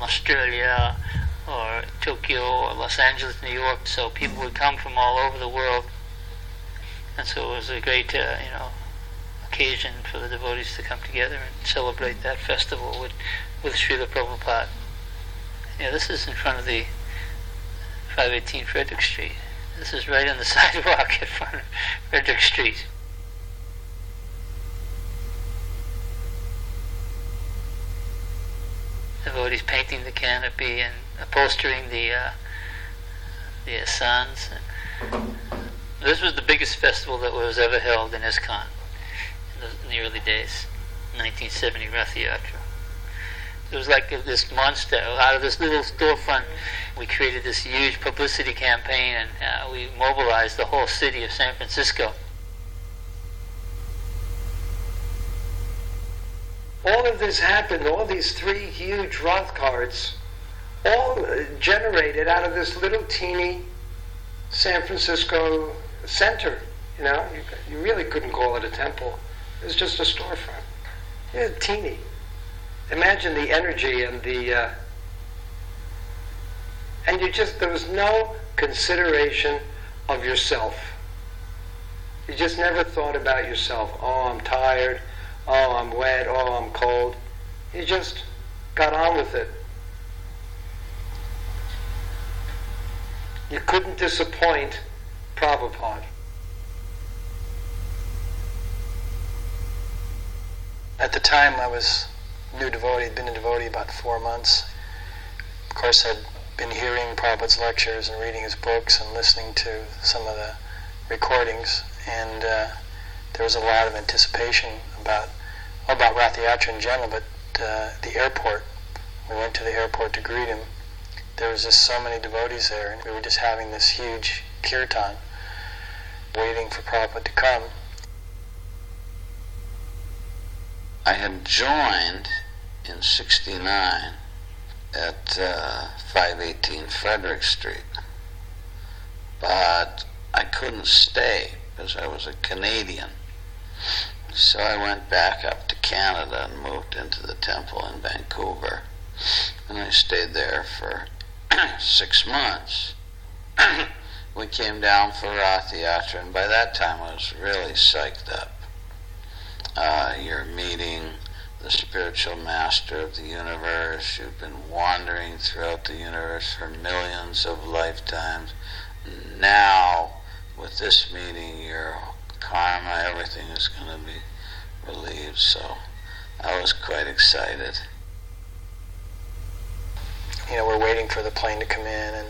Australia or Tokyo or Los Angeles, New York, so people would come from all over the world, and so it was a great occasion for the devotees to come together and celebrate that festival with Srila Prabhupada. Yeah, this is in front of the 518 Frederick Street. This is right on the sidewalk in front of Frederick Street. Devotees painting the canopy and upholstering the asans. This was the biggest festival that was ever held in ISKCON in the early days, 1970 Rath Yatra. It was like this monster. Out of this little storefront, we created this huge publicity campaign, and we mobilized the whole city of San Francisco. All of this happened, all these 3 huge Roth cards, all generated out of this little teeny San Francisco center. You really couldn't call it a temple. It was just a storefront. It was teeny. Imagine the energy and there was no consideration of yourself. You just never thought about yourself. Oh, I'm tired. Oh, I'm wet. Oh, I'm cold. You just got on with it. You couldn't disappoint Prabhupada. At the time, I was new devotee, had been a devotee about 4 months. Of course, I'd been hearing Prabhupada's lectures and reading his books and listening to some of the recordings, and there was a lot of anticipation about Rath Yatra in general, but the airport, we went to the airport to greet him. There was just so many devotees there, and we were just having this huge kirtan, waiting for Prabhupada to come. I had joined in 69 at 518 Frederick Street, but I couldn't stay because I was a Canadian. So I went back up to Canada and moved into the temple in Vancouver, and I stayed there for 6 months. We came down for Rath Yatra, and by that time I was really psyched up. You're meeting the spiritual master of the universe. You've been wandering throughout the universe for millions of lifetimes. Now, with this meeting, your karma, everything is going to be relieved. So I was quite excited. We're waiting for the plane to come in, and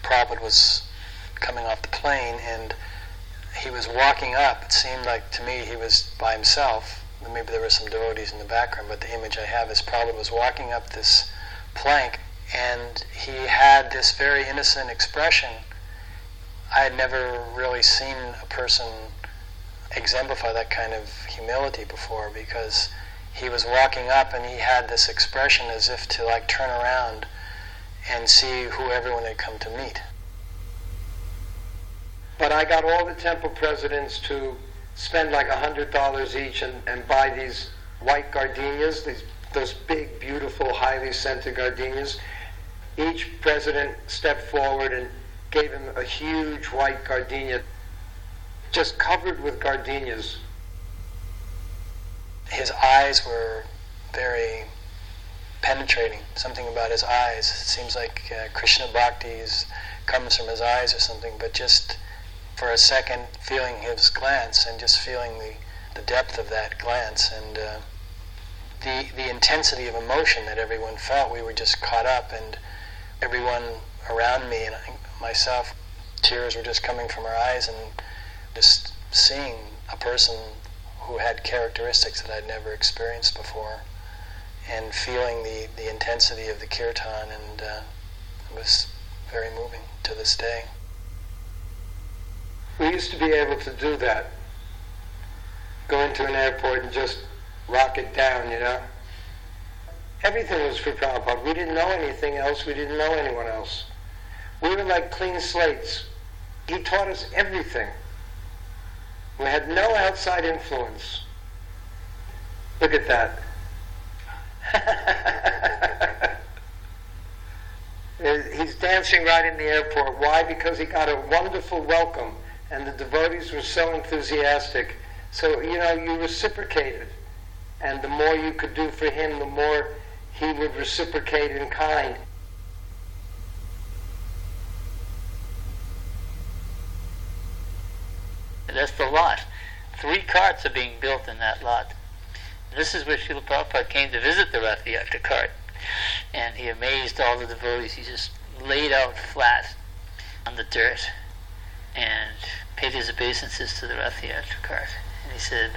Prabhupada was coming off the plane, and he was walking up. It seemed like to me he was by himself. Maybe there were some devotees in the background, but the image I have is Prabhupada was walking up this plank, and he had this very innocent expression. I had never really seen a person exemplify that kind of humility before, because he was walking up and he had this expression as if to turn around and see who everyone had come to meet. But I got all the temple presidents to spend $100 each and buy these white gardenias, those big, beautiful, highly scented gardenias. Each president stepped forward and gave him a huge white gardenia, just covered with gardenias. His eyes were very penetrating, something about his eyes. It seems like Krishna Bhakti comes from his eyes or something, but just for a second feeling his glance and just feeling the depth of that glance and the intensity of emotion that everyone felt. We were just caught up, and everyone around me and myself, tears were just coming from our eyes, and just seeing a person who had characteristics that I'd never experienced before, and feeling the intensity of the kirtan, and it was very moving to this day. We used to be able to do that. Go into an airport and just rock it down, Everything was for Prabhupada. We didn't know anything else. We didn't know anyone else. We were like clean slates. He taught us everything. We had no outside influence. Look at that. He's dancing right in the airport. Why? Because he got a wonderful welcome, and the devotees were so enthusiastic. So, you reciprocated. And the more you could do for him, the more he would reciprocate in kind. That's the lot. 3 carts are being built in that lot. This is where Srila Prabhupada came to visit the Rath Yatra cart. And he amazed all the devotees. He just laid out flat on the dirt and paid his obeisances to the Rath Yatra cart. And he said,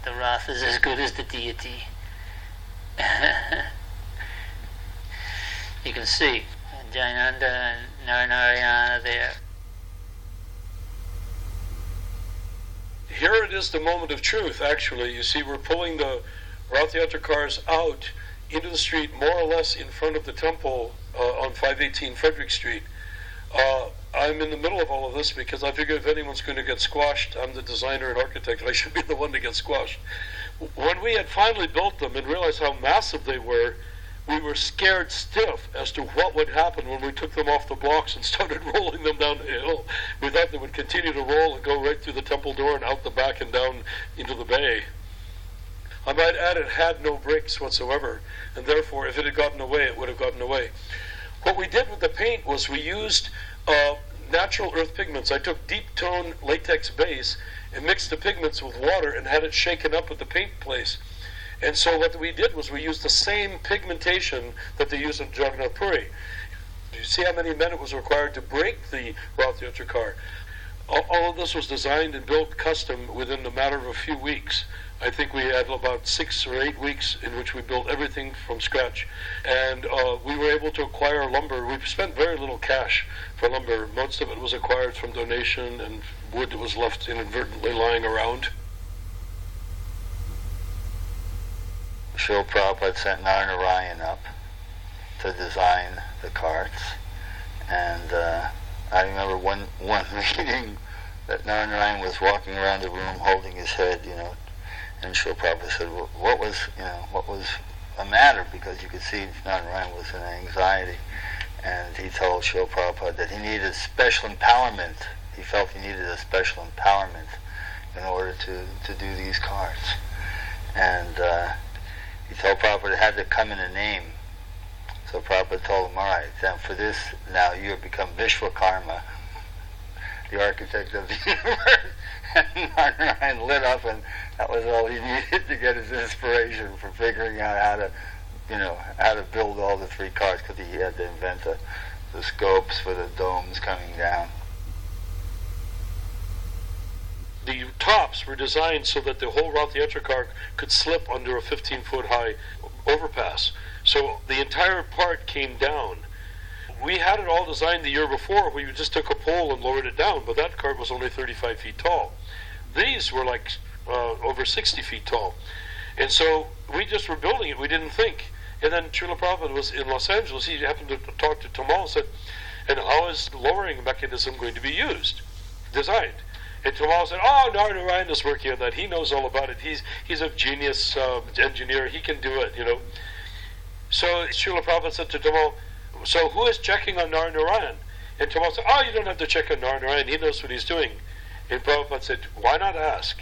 the Rath is as good as the deity. You can see Jayananda and Narayana there. Here it is, the moment of truth, actually. You see, we're pulling the Rath Yatra cars out into the street, more or less in front of the temple on 518 Frederick Street. I'm in the middle of all of this because I figure if anyone's going to get squashed, I'm the designer and architect, I should be the one to get squashed. When we had finally built them and realized how massive they were, we were scared stiff as to what would happen when we took them off the blocks and started rolling them down the hill. We thought they would continue to roll and go right through the temple door and out the back and down into the bay. I might add, it had no brakes whatsoever, and therefore if it had gotten away, it would have gotten away. What we did with the paint was we used natural earth pigments. I took deep tone latex base and mixed the pigments with water and had it shaken up with the paint place. And so what we did was we used the same pigmentation that they use in Jagannath Puri. You see how many men it was required to break the Rath Yatra car. All of this was designed and built custom within the matter of a few weeks. I think we had about 6 or 8 weeks in which we built everything from scratch. And we were able to acquire lumber. We spent very little cash for lumber. Most of it was acquired from donation and wood that was left inadvertently lying around. Srila Prabhupada sent Narayana up to design the carts. And I remember one meeting that Narayana was walking around the room holding his head, and Srila Prabhupada said, well, what was the matter? Because you could see Narayana was in anxiety. And he told Srila Prabhupada that he needed special empowerment. He felt he needed a special empowerment in order to do these carts. And he told Prabhupada it had to come in a name. So Prabhupada told him, all right, then for this, now you have become Vishwakarma, the architect of the universe. And Narayana lit up, and that was all he needed to get his inspiration for figuring out how to build all the 3 cars, because he had to invent the scopes for the domes coming down. The tops were designed so that the whole Rath Yatra car could slip under a 15-foot high overpass. So the entire part came down. We had it all designed the year before. We just took a pole and lowered it down, but that cart was only 35 feet tall. These were like over 60 feet tall. And so we just were building it. We didn't think. And then Srila Prabhupada was in Los Angeles. He happened to talk to Tamal and said, and how is the lowering mechanism going to be designed? And Tamal said, oh, Narayana is working on that. He knows all about it. He's a genius engineer. He can do it, So Srila Prabhupada said to Tamal, so who is checking on Narayana? And Tamal said, oh, you don't have to check on Narayana. He knows what he's doing. And Prabhupada said, why not ask?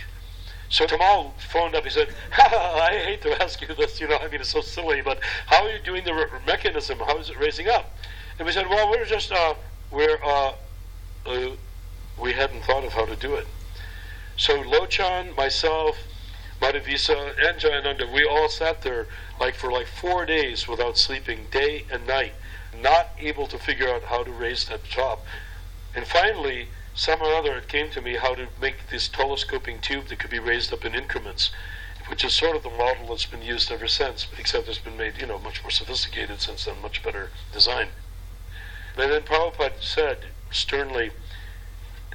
So Tamal phoned up. He said, I hate to ask you this, it's so silly, but how are you doing the mechanism? How is it raising up? And we said, well, we're just, we hadn't thought of how to do it. So Lochan, myself, Madhavisa, and Jayananda, we all sat there for 4 days without sleeping, day and night, not able to figure out how to raise that top. And finally, somehow or other, it came to me how to make this telescoping tube that could be raised up in increments, which is sort of the model that's been used ever since, except it's been made, much more sophisticated since then, much better design. And then Prabhupada said sternly,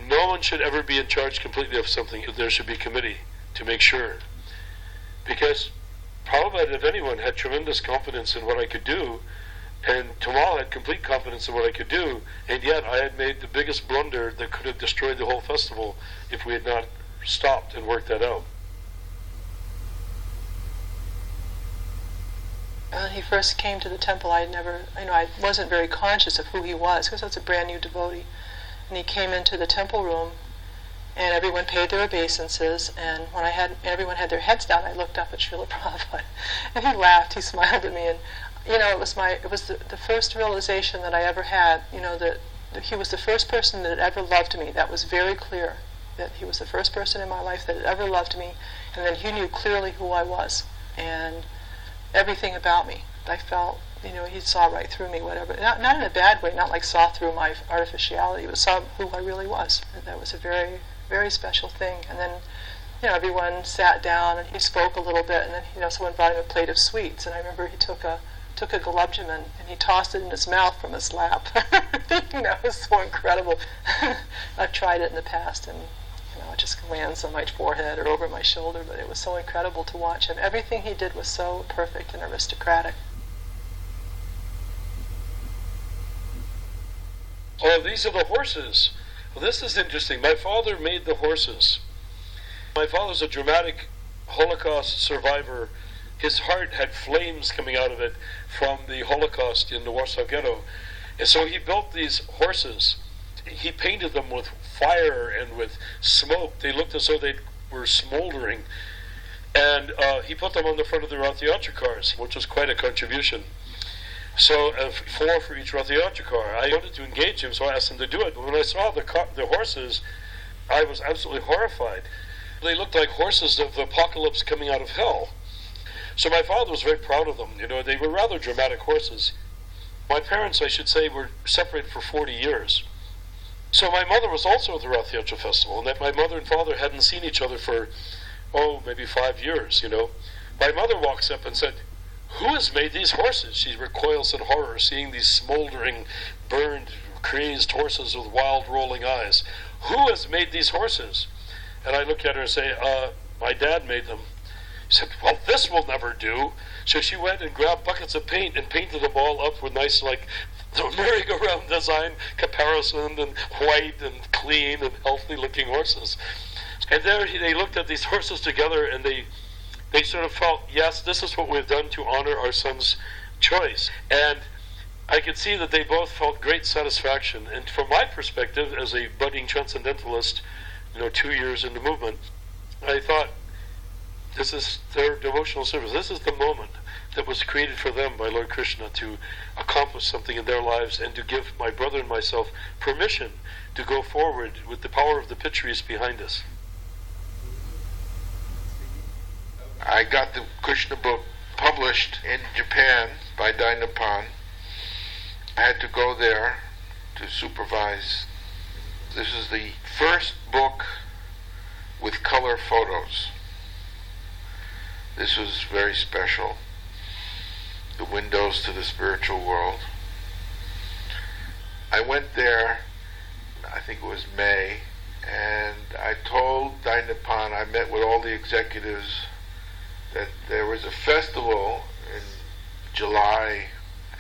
no one should ever be in charge completely of something. There should be a committee to make sure. Because Prabhupada, if anyone, had tremendous confidence in what I could do, and Tamal had complete confidence in what I could do, and yet I had made the biggest blunder that could have destroyed the whole festival if we had not stopped and worked that out. When he first came to the temple, I wasn't very conscious of who he was, because I was a brand new devotee. And he came into the temple room, and everyone paid their obeisances, and when everyone had their heads down, I looked up at Srila Prabhupada, and he laughed, he smiled at me, and it was the first realization that I ever had, that he was the first person that had ever loved me. That was very clear, that he was the first person in my life that had ever loved me, and then he knew clearly who I was, and everything about me. I felt, he saw right through me, whatever. Not in a bad way, not like saw through my artificiality, but saw who I really was. And that was a very, very special thing. And then, everyone sat down and he spoke a little bit, and then, someone brought him a plate of sweets, and I remember he took a gulabjamun and he tossed it in his mouth from his lap. That was so incredible. I've tried it in the past, and it just lands on my forehead or over my shoulder, but it was so incredible to watch him. Everything he did was so perfect and aristocratic. Oh, these are the horses. Well, this is interesting. My father made the horses. My father's a dramatic Holocaust survivor. His heart had flames coming out of it from the Holocaust in the Warsaw Ghetto. And so he built these horses. He painted them with fire and with smoke. They looked as though they were smoldering. And he put them on the front of the Rath Yatra cars, which was quite a contribution. So 4 for each Rath Yatra car. I wanted to engage him, so I asked him to do it. But when I saw the horses, I was absolutely horrified. They looked like horses of the apocalypse coming out of hell. So my father was very proud of them. They were rather dramatic horses. My parents, I should say, were separated for 40 years. So my mother was also at the Rath Yatra festival, and that my mother and father hadn't seen each other for, maybe 5 years, My mother walks up and said, "Who has made these horses?" She recoils in horror, seeing these smoldering, burned, crazed horses with wild rolling eyes. "Who has made these horses?" And I look at her and say, "My dad made them." She said, "Well, this will never do." So she went and grabbed buckets of paint and painted them all up with nice, the merry-go-round design, caparisoned and white and clean and healthy-looking horses. And there they looked at these horses together, and they sort of felt, yes, this is what we've done to honor our son's choice. And I could see that they both felt great satisfaction. And from my perspective, as a budding transcendentalist, 2 years in the movement, I thought, this is their devotional service. This is the moment that was created for them by Lord Krishna to accomplish something in their lives and to give my brother and myself permission to go forward with the power of the Pitris behind us. I got the Krishna book published in Japan by Dai Nippon. I had to go there to supervise. This is the first book with color photos. This was very special. The windows to the spiritual world. I went there, I think it was May, and I told Dai Nippon, I met with all the executives, that there was a festival in July,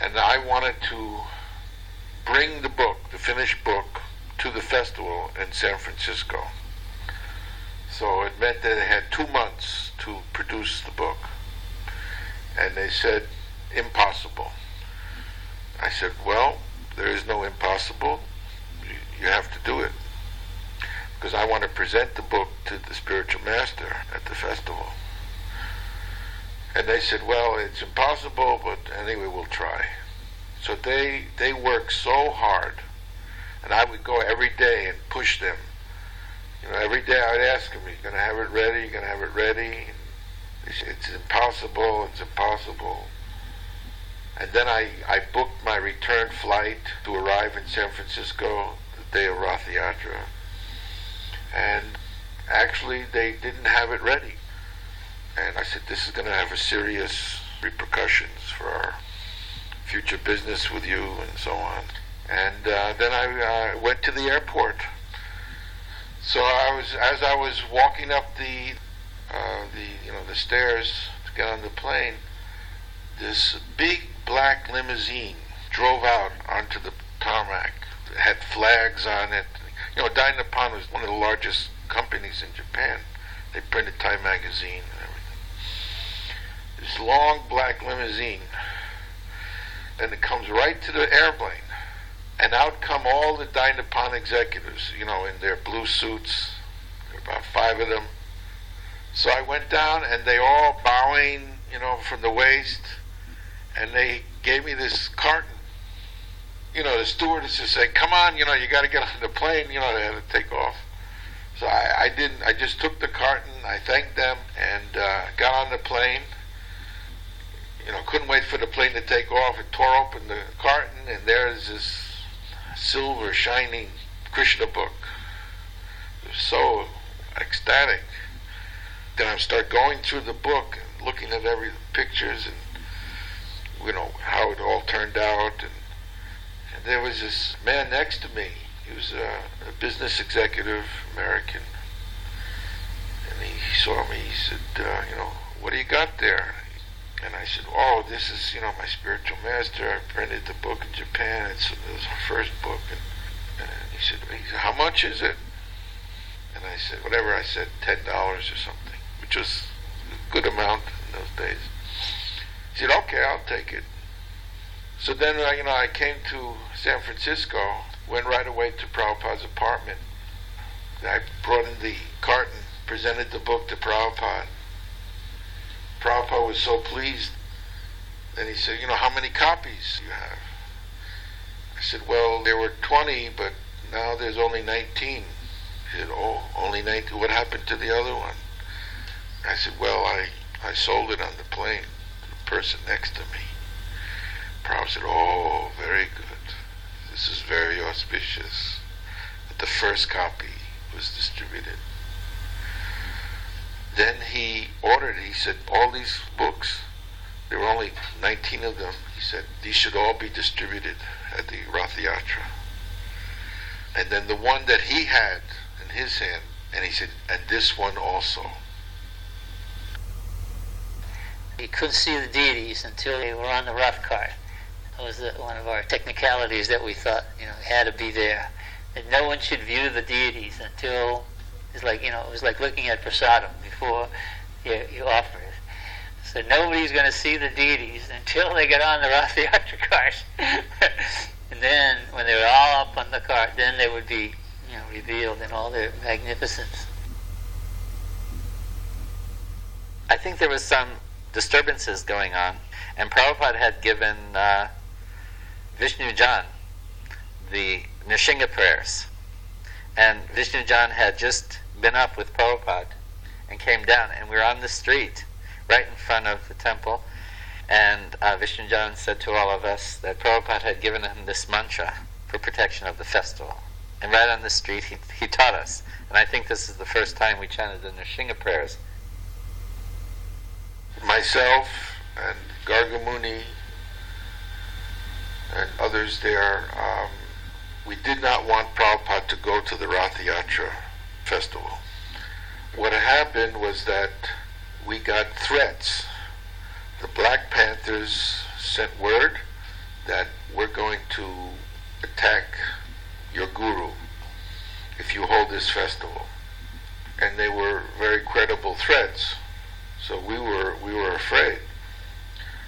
and I wanted to bring the book, the finished book, to the festival in San Francisco. So it meant that they had 2 months to produce the book. And they said, impossible. I said, well, there is no impossible. You have to do it. Because I want to present the book to the spiritual master at the festival. And they said, well, it's impossible, but anyway, we'll try. So they worked so hard. And I would go every day and push them. Every day I'd ask them, you're going to have it ready, you're going to have it ready. They said, it's impossible, it's impossible. And then I booked my return flight to arrive in San Francisco the day of Rath Yatra. And actually they didn't have it ready. And I said, this is going to have a serious repercussions for our future business with you and so on. And then I went to the airport. So as I was walking up the stairs to get on the plane, this big black limousine drove out onto the tarmac. It had flags on it. Dai Nippon was one of the largest companies in Japan. They printed Time magazine and everything. This long black limousine and it comes right to the airplane. And out come all the Dynapon executives, in their blue suits. There were about 5 of them. So I went down, and they all bowing, from the waist, and they gave me this carton. The stewardess is saying, "Come on, you got to get on the plane, they had to take off." So I didn't. I just took the carton. I thanked them and got on the plane. Couldn't wait for the plane to take off. It tore open the carton, and there's this silver shining Krishna book. It was so ecstatic. Then I start going through the book and looking at every pictures and how it all turned out. And there was this man next to me. He was a business executive, American. And he saw me. He said, "What do you got there?" And I said, "Oh, this is, my spiritual master. I printed the book in Japan. It was our first book." And he said, "How much is it?" And I said, whatever. I said, $10 or something, which was a good amount in those days. He said, "Okay, I'll take it." So then, I came to San Francisco, went right away to Prabhupada's apartment. I brought in the carton, presented the book to Prabhupada. Prabhupada was so pleased. Then he said, "How many copies do you have?" I said, "Well, there were 20, but now there's only 19. He said, "Oh, only 19? What happened to the other one?" I said, "Well, I sold it on the plane to the person next to me." Prabhupada said, "Oh, very good. This is very auspicious that the first copy was distributed." Then he ordered, he said, all these books, there were only 19 of them, he said, these should all be distributed at the Rath Yatra. And then the one that he had in his hand, and he said, and this one also. You couldn't see the deities until they were on the Rath cart. That was one of our technicalities that we thought, had to be there. That no one should view the deities until it was like looking at prasadam before you offer it. So nobody's going to see the deities until they get on the Rath Yatra cart. And then, when they were all up on the cart, then they would be, revealed in all their magnificence. I think there was some disturbances going on, and Prabhupada had given Vishnu Jan the Nrsimha prayers. And Vishnu Jan had just been up with Prabhupada and came down, and we were on the street right in front of the temple, and Vishnu Jan said to all of us that Prabhupada had given him this mantra for protection of the festival. And right on the street he taught us, and I think this is the first time we chanted the Nrsimha prayers. Myself and Gargamuni and others there, we did not want Prabhupada to go to the Rath Yatra festival. What happened was that we got threats. The Black Panthers sent word that we're going to attack your guru if you hold this festival. And they were very credible threats. So we were afraid.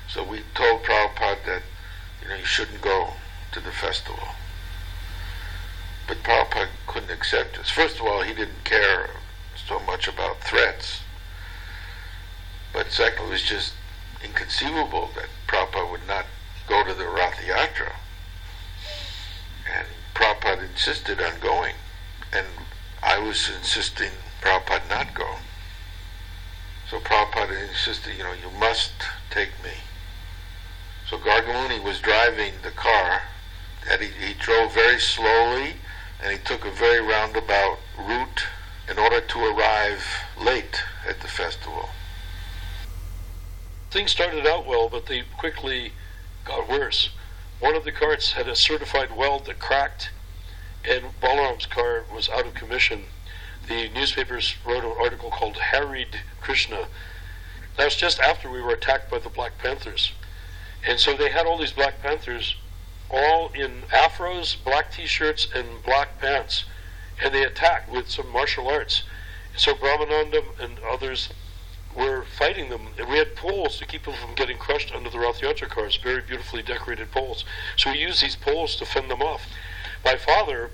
So we told Prabhupada that you shouldn't go to the festival. But Prabhupada couldn't accept this. First of all, he didn't care so much about threats. But second, it was just inconceivable that Prabhupada would not go to the Rath Yatra. And Prabhupada insisted on going. And I was insisting Prabhupada not go. So Prabhupada insisted, you must take me. So Gargamuni was driving the car, and he drove very slowly, and he took a very roundabout route in order to arrive late at the festival. Things started out well, but they quickly got worse. One of the carts had a certified weld that cracked, and Balaram's car was out of commission. The newspapers wrote an article called Harried Krishna. That was just after we were attacked by the Black Panthers. And so they had all these Black Panthers all in afros, black t-shirts, and black pants. And they attacked with some martial arts. So Brahmanandam and others were fighting them, and we had poles to keep them from getting crushed under the Rath Yatra cars, very beautifully decorated poles. So we used these poles to fend them off. My father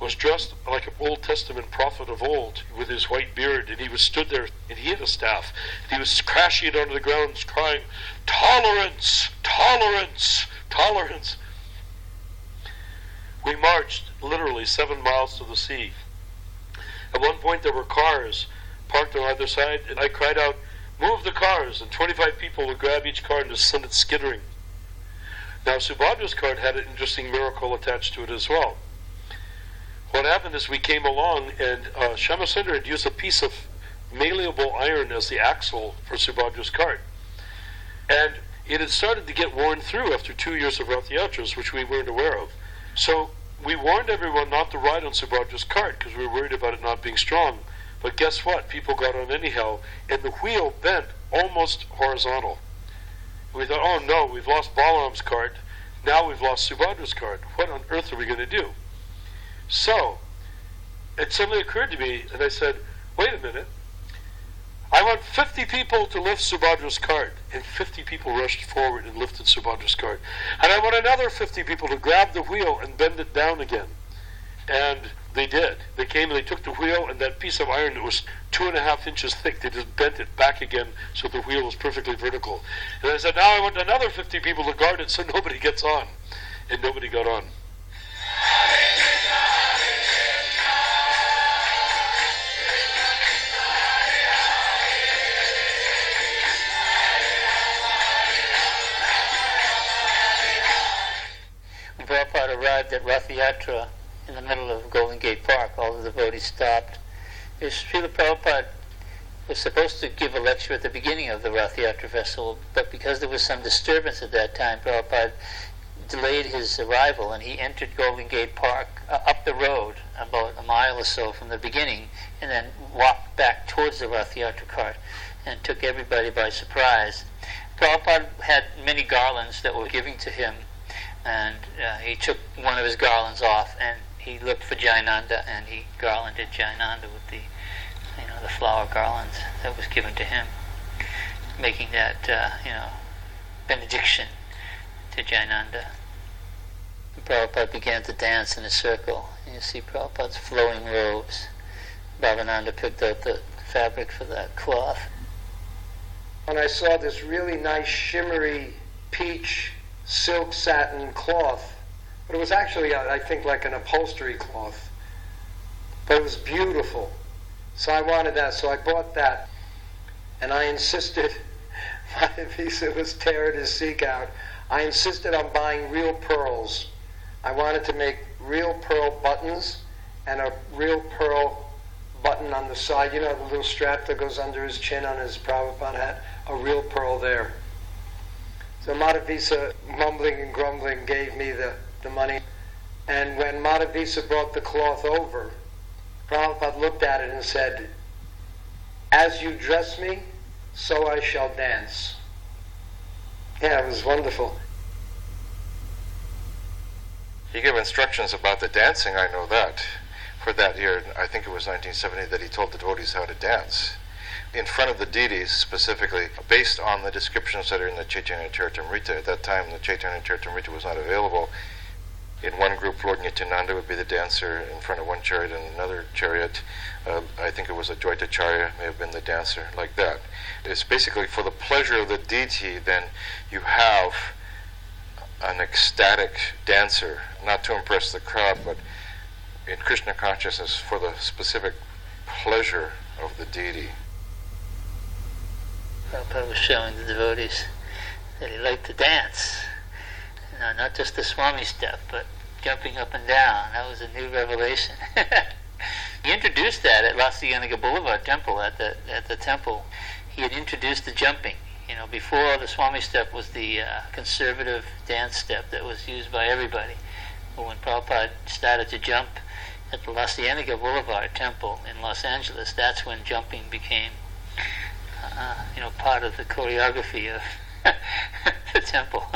was dressed like an Old Testament prophet of old, with his white beard, and he was stood there, and he had a staff, and he was crashing it onto the ground, crying, "Tolerance! Tolerance! Tolerance!" We marched literally 7 miles to the sea. At one point there were cars parked on either side, and I cried out, "Move the cars!" and 25 people would grab each car and just send it skittering. Now Subhadra's cart had an interesting miracle attached to it as well. What happened is we came along, and Shamasunder had used a piece of malleable iron as the axle for Subhadra's cart. And it had started to get worn through after 2 years of Rath Yatras, which we weren't aware of. So we warned everyone not to ride on Subhadra's cart because we were worried about it not being strong. But guess what? People got on anyhow, and the wheel bent almost horizontal. We thought, oh no, we've lost Balaram's cart. Now we've lost Subhadra's cart. What on earth are we going to do? So it suddenly occurred to me, and I said, wait a minute. I want 50 people to lift Subhadra's cart. And 50 people rushed forward and lifted Subhadra's cart. And I want another 50 people to grab the wheel and bend it down again. And they did. They came and they took the wheel, and that piece of iron that was 2.5 inches thick, they just bent it back again so the wheel was perfectly vertical. And I said, now I want another 50 people to guard it so nobody gets on. And nobody got on. When Prabhupada arrived at Rath Yatra in the middle of Golden Gate Park, all the devotees stopped. Srila Prabhupada was supposed to give a lecture at the beginning of the Rath Yatra festival, but because there was some disturbance at that time, Prabhupada delayed his arrival, and he entered Golden Gate Park up the road about a mile or so from the beginning, and then walked back towards the Rath Yatra cart and took everybody by surprise. Prabhupada had many garlands that were given to him, and he took one of his garlands off, and he looked for Jayananda, and he garlanded Jayananda with the flower garlands that was given to him, making that benediction to Jayananda. And Prabhupada began to dance in a circle, and you see Prabhupada's flowing robes. Bhavananda picked out the fabric for that cloth. When I saw this really nice shimmery peach silk satin cloth, but it was actually, I think, like an upholstery cloth, but it was beautiful. So I wanted that, so I bought that, and I insisted, Madhavisa was tearing his seek out, I insisted on buying real pearls. I wanted to make real pearl buttons and a real pearl button on the side, the little strap that goes under his chin on his Prabhupada hat, a real pearl there. So Madhavisa, mumbling and grumbling, gave me the money. And when Madhavisa brought the cloth over, Prabhupada looked at it and said, "As you dress me, so I shall dance." Yeah, it was wonderful. He gave instructions about the dancing, I know that. For that year, I think it was 1970, that he told the devotees how to dance. In front of the deities, specifically, based on the descriptions that are in the Chaitanya Charitamrita. At that time, the Chaitanya Charitamrita was not available. In one group, Lord Nityananda would be the dancer in front of one chariot, and another chariot, I think it was Advaitacharya, may have been the dancer, like that. It's basically for the pleasure of the deity, then you have an ecstatic dancer, not to impress the crowd, but in Krishna consciousness for the specific pleasure of the deity. Prabhupada was showing the devotees that he liked to dance. Not just the Swami step, but jumping up and down. That was a new revelation. He introduced that at Lasiyanaga Boulevard Temple, at the temple. He had introduced the jumping. Before, the Swami step was the conservative dance step that was used by everybody. But when Prabhupada started to jump at the Lasiyanaga Boulevard Temple in Los Angeles, that's when jumping became part of the choreography of the temple.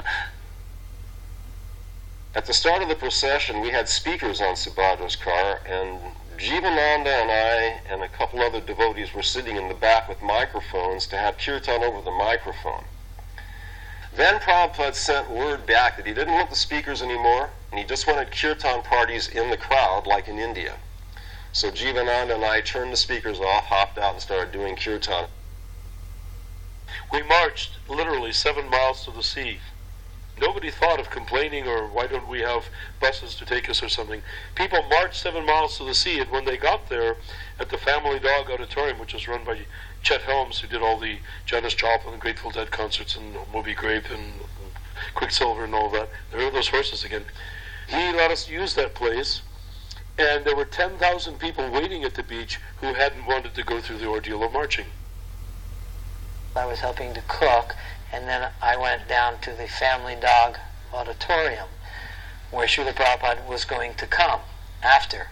At the start of the procession, we had speakers on Subhadra's car, and Jivananda and I and a couple other devotees were sitting in the back with microphones to have kirtan over the microphone. Then Prabhupada sent word back that he didn't want the speakers anymore, and he just wanted kirtan parties in the crowd like in India. So Jivananda and I turned the speakers off, hopped out, and started doing kirtan. We marched literally 7 miles to the sea. Nobody thought of complaining or why don't we have buses to take us or something. People marched 7 miles to the sea, and when they got there at the Family Dog Auditorium, which was run by Chet Helms, who did all the Janis Joplin and Grateful Dead concerts and Moby Grape and Quicksilver and all that. There were those horses again. He let us use that place, and there were 10,000 people waiting at the beach who hadn't wanted to go through the ordeal of marching. I was helping to cook, and then I went down to the Family Dog Auditorium where Srila Prabhupada was going to come after.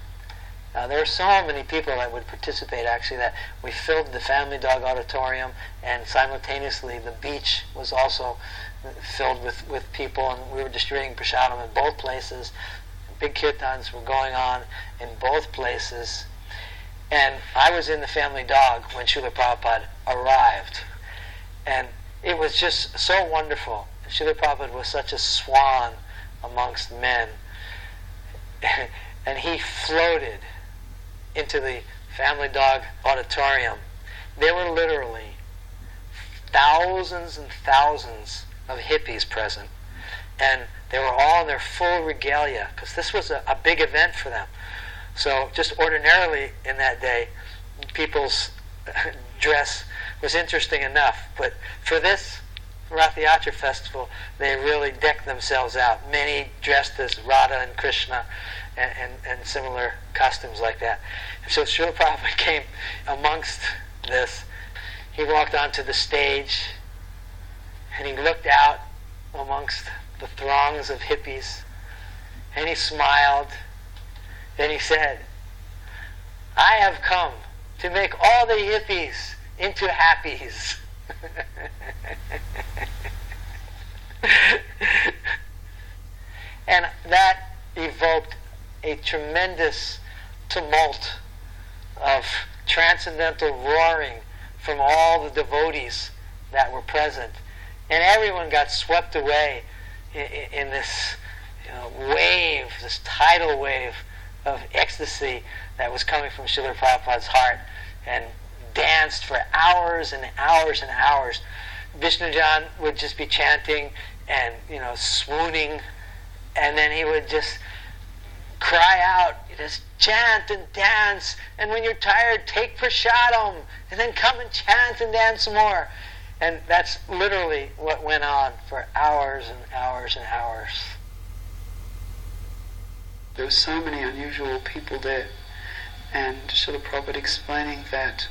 Now, there were so many people that would participate, actually, that we filled the Family Dog Auditorium, and simultaneously the beach was also filled with people, and we were distributing prasadam in both places. Big kirtans were going on in both places. And I was in the Family Dog when Srila Prabhupada arrived. And it was just so wonderful. Srila Prabhupada was such a swan amongst men. And he floated into the Family Dog Auditorium. There were literally thousands and thousands of hippies present. And they were all in their full regalia, because this was a big event for them. So just ordinarily in that day, people's dress was interesting enough. But for this Rath Yatra festival, they really decked themselves out. Many dressed as Radha and Krishna and similar costumes like that. And so Srila Prabhupada came amongst this. He walked onto the stage, and he looked out amongst the throngs of hippies, and he smiled. Then he said, "I have come to make all the hippies into happies." And that evoked a tremendous tumult of transcendental roaring from all the devotees that were present. And everyone got swept away in this wave, this tidal wave of ecstasy that was coming from Srila Prabhupada's heart, and danced for hours and hours and hours. Vishnujan would just be chanting and swooning, and then he would just cry out, just chant and dance, and when you're tired, take prasadam, and then come and chant and dance more. And that's literally what went on for hours and hours and hours. There were so many unusual people there, and Srila Prabhupada explaining that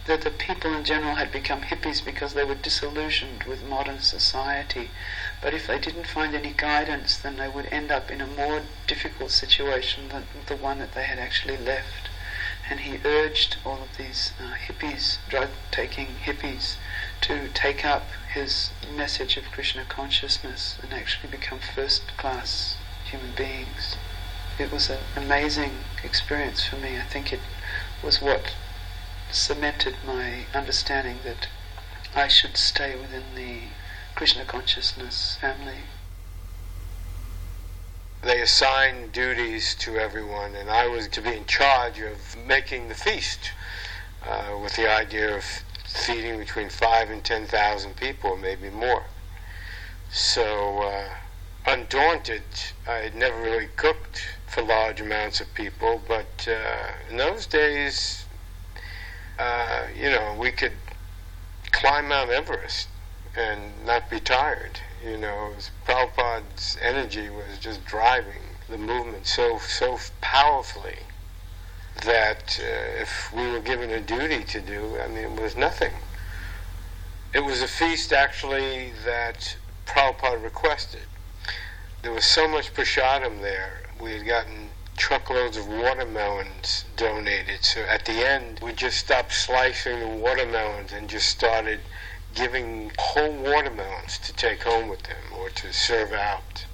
the people in general had become hippies because they were disillusioned with modern society. But if they didn't find any guidance, then they would end up in a more difficult situation than the one that they had actually left. And he urged all of these hippies, drug-taking hippies, to take up his message of Krishna consciousness and actually become first-class human beings. It was an amazing experience for me. I think it was what cemented my understanding that I should stay within the Krishna consciousness family. They assigned duties to everyone, and I was to be in charge of making the feast, with the idea of feeding between 5,000 and 10,000 people, maybe more. So, undaunted, I had never really cooked for large amounts of people, but in those days, we could climb Mount Everest and not be tired. Prabhupada's energy was just driving the movement so powerfully that if we were given a duty to do, it was nothing. It was a feast, actually, that Prabhupada requested. There was so much prasadam there. We had gotten truckloads of watermelons donated. So at the end, we just stopped slicing the watermelons and just started giving whole watermelons to take home with them or to serve out.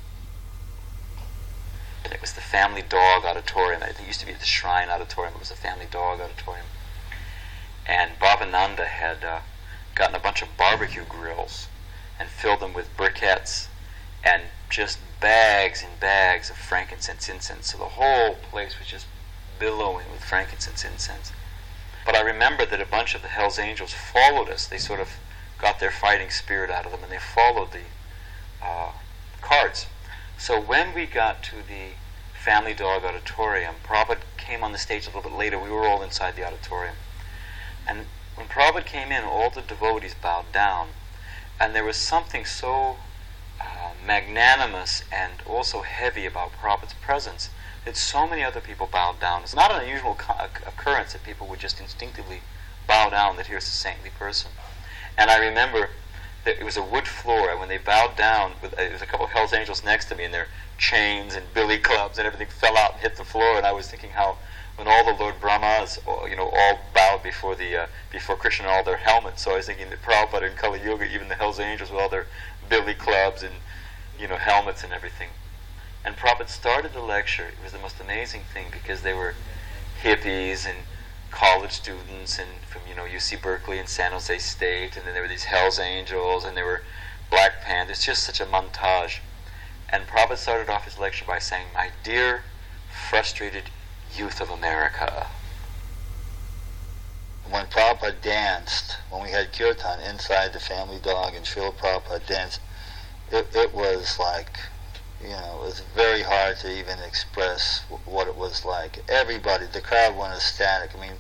It was the Family Dog Auditorium. It used to be the Shrine Auditorium. It was a Family Dog Auditorium. And Bhavananda had gotten a bunch of barbecue grills and filled them with briquettes and just bags and bags of frankincense incense. So the whole place was just billowing with frankincense incense. But I remember that a bunch of the Hells Angels followed us. They sort of got their fighting spirit out of them, and they followed the cards. So when we got to the Family Dog Auditorium, Prabhupada came on the stage a little bit later. We were all inside the auditorium. And when Prabhupada came in, all the devotees bowed down. And there was something so magnanimous and also heavy about Prabhupada's presence that so many other people bowed down. It's not an unusual occurrence that people would just instinctively bow down that here's a saintly person. And I remember that it was a wood floor, and when they bowed down, there was a couple of Hells Angels next to me, and their chains and billy clubs and everything fell out and hit the floor. And I was thinking how when all the Lord Brahmas, all bowed before Krishna and all their helmets. So I was thinking that Prabhupada in Kali Yuga, even the Hells Angels with all their billy clubs and helmets and everything. And Prabhupada started the lecture. It was the most amazing thing because they were hippies and college students and from UC Berkeley and San Jose State, and then there were these Hells Angels and there were Black Panthers. Just such a montage. And Prabhupada started off his lecture by saying, "My dear frustrated youth of America." When Prabhupada danced, when we had kirtan inside the Family Dog and Srila Prabhupada danced, it was like, it was very hard to even express what it was like. Everybody, the crowd went ecstatic. I mean,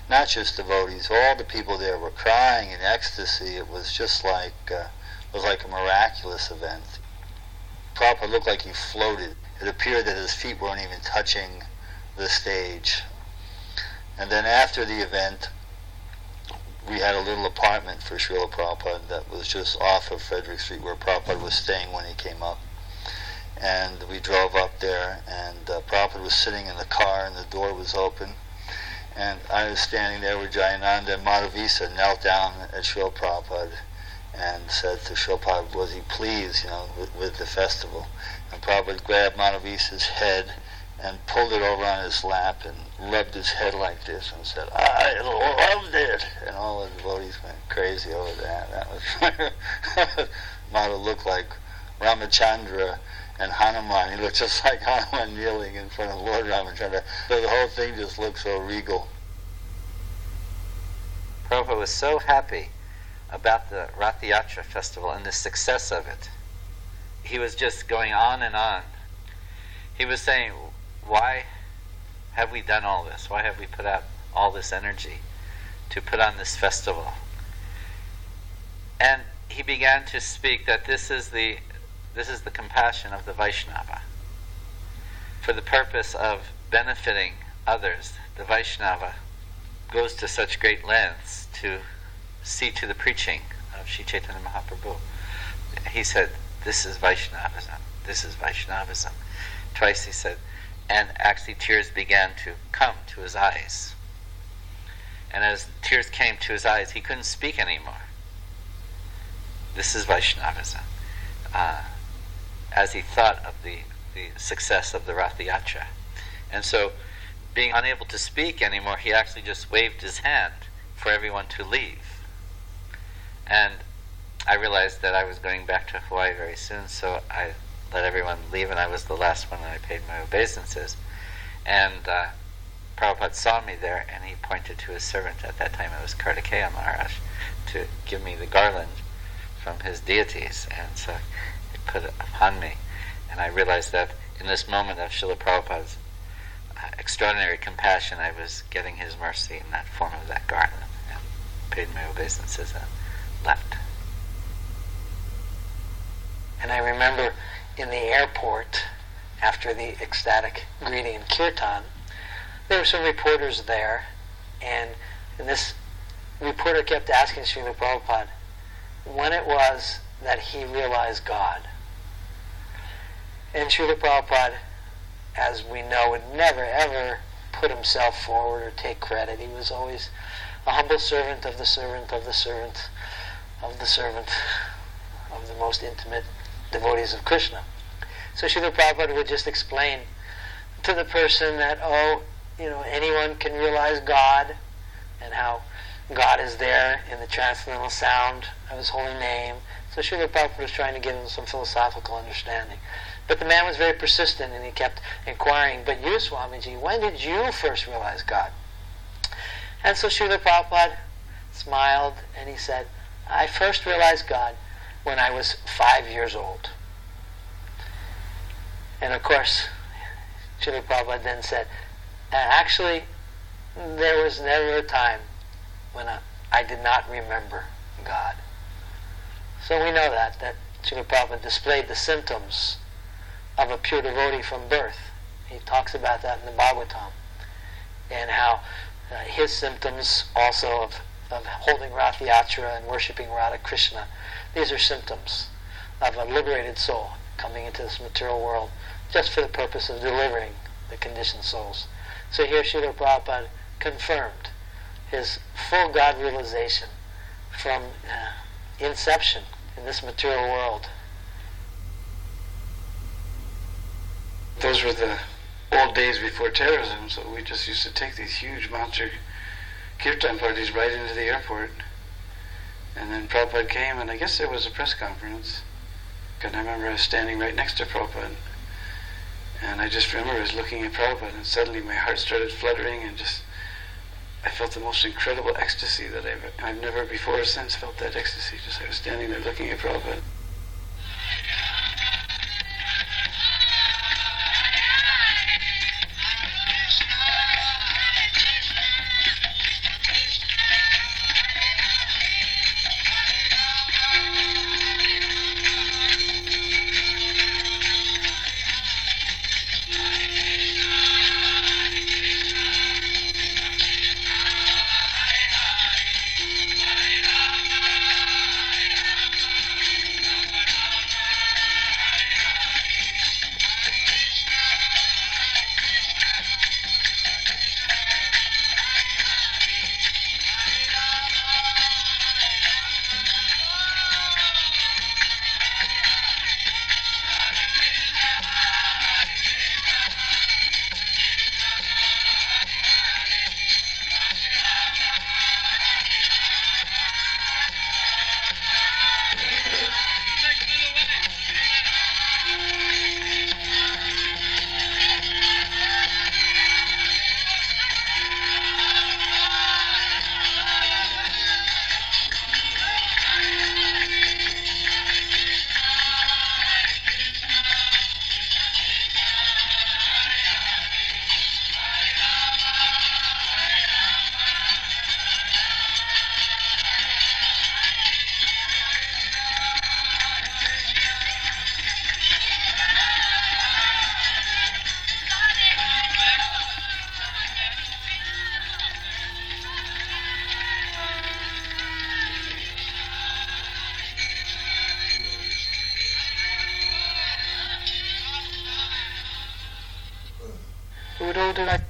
not just devotees, all the people there were crying in ecstasy. It was just like, it was like a miraculous event. Prabhupada looked like he floated. It appeared that his feet weren't even touching the stage. And then after the event, we had a little apartment for Srila Prabhupada that was just off of Frederick Street where Prabhupada was staying when he came up. And we drove up there, and Prabhupada was sitting in the car, and the door was open. And I was standing there with Jayananda, and Madhavisa knelt down at Srila Prabhupada and said to Srila Prabhupada, was he pleased, with the festival? And Prabhupada grabbed Madhavisa's head and pulled it over on his lap and rubbed his head like this and said, "I loved it." And all the devotees went crazy over that. That was Madhav looked like Ramachandra and Hanuman. He looked just like Hanuman kneeling in front of Lord Ramachandra. So the whole thing just looked so regal. Prabhupada was so happy about the Rath Yatra festival and the success of it. He was just going on and on. He was saying, why have we done all this? Why have we put out all this energy to put on this festival? And he began to speak that this is the compassion of the Vaishnava. For the purpose of benefiting others, the Vaishnava goes to such great lengths to see to the preaching of Sri Chaitanya Mahaprabhu. He said, "This is Vaishnavism. This is Vaishnavism." Twice he said, and actually tears began to come to his eyes. And as tears came to his eyes, he couldn't speak anymore. This is Vaishnavism. As he thought of the success of the Rath Yatra. And so, being unable to speak anymore, he actually just waved his hand for everyone to leave. And I realized that I was going back to Hawaii very soon, so I let everyone leave, and I was the last one, and I paid my obeisances. And Prabhupada saw me there, and he pointed to his servant, at that time it was Kartikeya Maharaj, to give me the garland from his deities. And so he put it upon me. And I realized that in this moment of Srila Prabhupada's extraordinary compassion, I was getting his mercy in that form of that garland, and paid my obeisances and left. And I remember in the airport, after the ecstatic greeting in Kirtan, there were some reporters there, and this reporter kept asking Srila Prabhupada when it was that he realized God. And Srila Prabhupada, as we know, would never ever put himself forward or take credit. He was always a humble servant of the servant of the servant of the servant of the most intimate devotees of Krishna. So Srila Prabhupada would just explain to the person that, anyone can realize God, and how God is there in the transcendental sound of His holy name. So Srila Prabhupada was trying to give him some philosophical understanding. But the man was very persistent, and he kept inquiring, but you, Swamiji, when did you first realize God? And so Srila Prabhupada smiled, and he said, I first realized God when I was 5 years old. And of course, Srila Prabhupada then said, actually, there was never a time when I did not remember God. So we know that Srila Prabhupada displayed the symptoms of a pure devotee from birth. He talks about that in the Bhagavatam, and how his symptoms also of holding Rath Yatra and worshipping Radha Krishna, these are symptoms of a liberated soul coming into this material world just for the purpose of delivering the conditioned souls. So here Srila Prabhupada confirmed his full God realization from inception in this material world. Those were the old days before terrorism, so we just used to take these huge monster kirtan parties right into the airport. And then Prabhupada came, and I guess there was a press conference. And I remember I was standing right next to Prabhupada. And I just remember I was looking at Prabhupada, and suddenly my heart started fluttering, and I felt the most incredible ecstasy that I've never before or since felt that ecstasy. Just I was standing there looking at Prabhupada. We would all do like